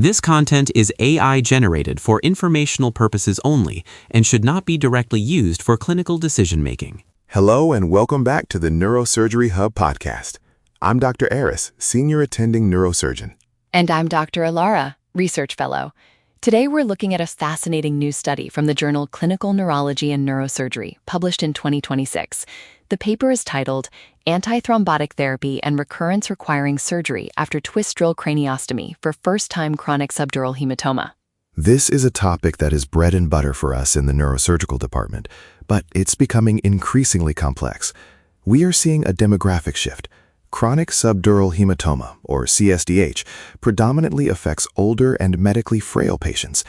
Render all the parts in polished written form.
This content is AI generated for informational purposes only and should not be directly used for clinical decision-making. Hello and welcome back to the Neurosurgery Hub podcast. I'm Dr. Aris, Senior Attending Neurosurgeon. And I'm Dr. Alara, Research Fellow. Today we're looking at a fascinating new study from the journal Clinical Neurology and Neurosurgery, published in 2026. The paper is titled Antithrombotic Therapy and Recurrence Requiring Surgery After Twist Drill Craniostomy for First-Time Chronic Subdural Hematoma. This is a topic that is bread and butter for us in the neurosurgical department, but it's becoming increasingly complex. We are seeing a demographic shift. Chronic subdural hematoma, or cSDH, predominantly affects older and medically frail patients.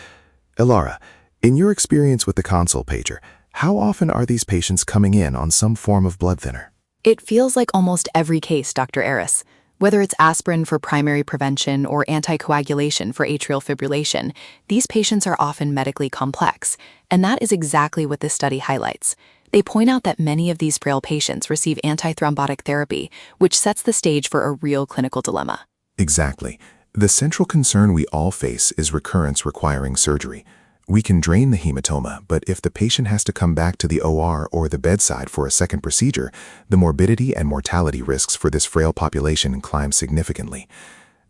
Alara, in your experience with the console pager, how often are these patients coming in on some form of blood thinner? It feels like almost every case, Dr. Aris. Whether it's aspirin for primary prevention or anticoagulation for atrial fibrillation, these patients are often medically complex, and that is exactly what this study highlights. They point out that many of these frail patients receive antithrombotic therapy, which sets the stage for a real clinical dilemma. Exactly. The central concern we all face is recurrence requiring surgery. We can drain the hematoma, but if the patient has to come back to the OR or the bedside for a second procedure, the morbidity and mortality risks for this frail population climb significantly.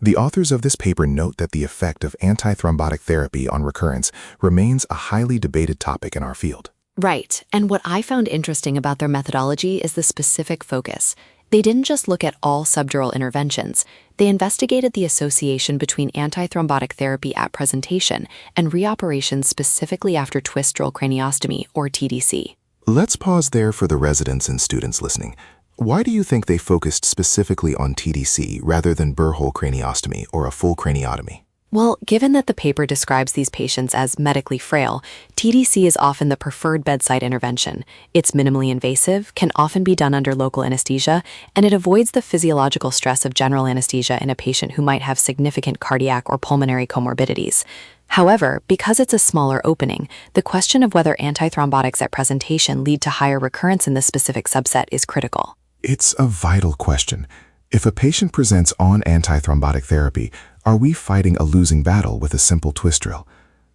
The authors of this paper note that the effect of antithrombotic therapy on recurrence remains a highly debated topic in our field. Right, and what I found interesting about their methodology is the specific focus. They didn't just look at all subdural interventions. They investigated the association between antithrombotic therapy at presentation and reoperation specifically after twist drill craniostomy, or TDC. Let's pause there for the residents and students listening. Why do you think they focused specifically on TDC rather than burr-hole craniostomy or a full craniotomy? Well, given that the paper describes these patients as medically frail, TDC is often the preferred bedside intervention. It's minimally invasive, can often be done under local anesthesia, and it avoids the physiological stress of general anesthesia in a patient who might have significant cardiac or pulmonary comorbidities. However, because it's a smaller opening, the question of whether antithrombotics at presentation lead to higher recurrence in this specific subset is critical. It's a vital question. If a patient presents on antithrombotic therapy, are we fighting a losing battle with a simple twist drill?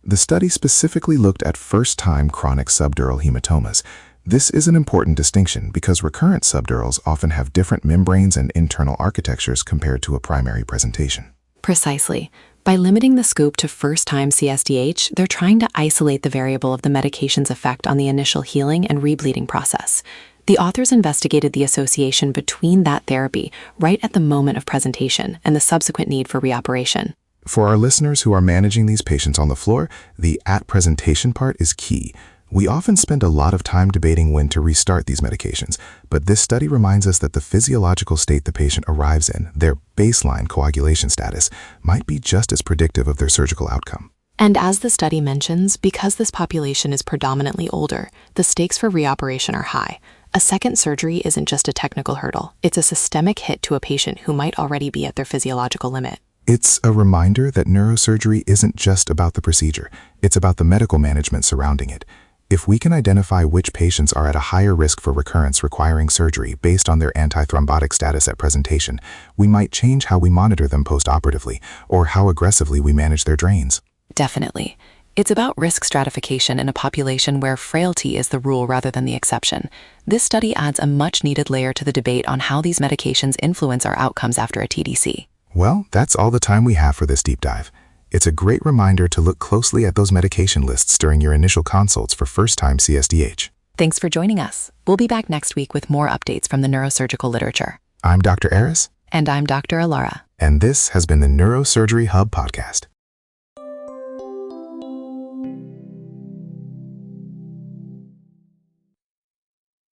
The study specifically looked at first-time chronic subdural hematomas. This is an important distinction because recurrent subdurals often have different membranes and internal architectures compared to a primary presentation. Precisely. By limiting the scope to first-time cSDH, they're trying to isolate the variable of the medication's effect on the initial healing and rebleeding process. The authors investigated the association between that therapy right at the moment of presentation and the subsequent need for reoperation. For our listeners who are managing these patients on the floor, the at-presentation part is key. We often spend a lot of time debating when to restart these medications, but this study reminds us that the physiological state the patient arrives in, their baseline coagulation status, might be just as predictive of their surgical outcome. And as the study mentions, because this population is predominantly older, the stakes for reoperation are high. A second surgery isn't just a technical hurdle, it's a systemic hit to a patient who might already be at their physiological limit. It's a reminder that neurosurgery isn't just about the procedure, it's about the medical management surrounding it. If we can identify which patients are at a higher risk for recurrence requiring surgery based on their antithrombotic status at presentation, we might change how we monitor them postoperatively or how aggressively we manage their drains. Definitely. It's about risk stratification in a population where frailty is the rule rather than the exception. This study adds a much-needed layer to the debate on how these medications influence our outcomes after a TDC. Well, that's all the time we have for this deep dive. It's a great reminder to look closely at those medication lists during your initial consults for first-time cSDH. Thanks for joining us. We'll be back next week with more updates from the neurosurgical literature. I'm Dr. Aris. And I'm Dr. Alara. And this has been the Neurosurgery Hub podcast.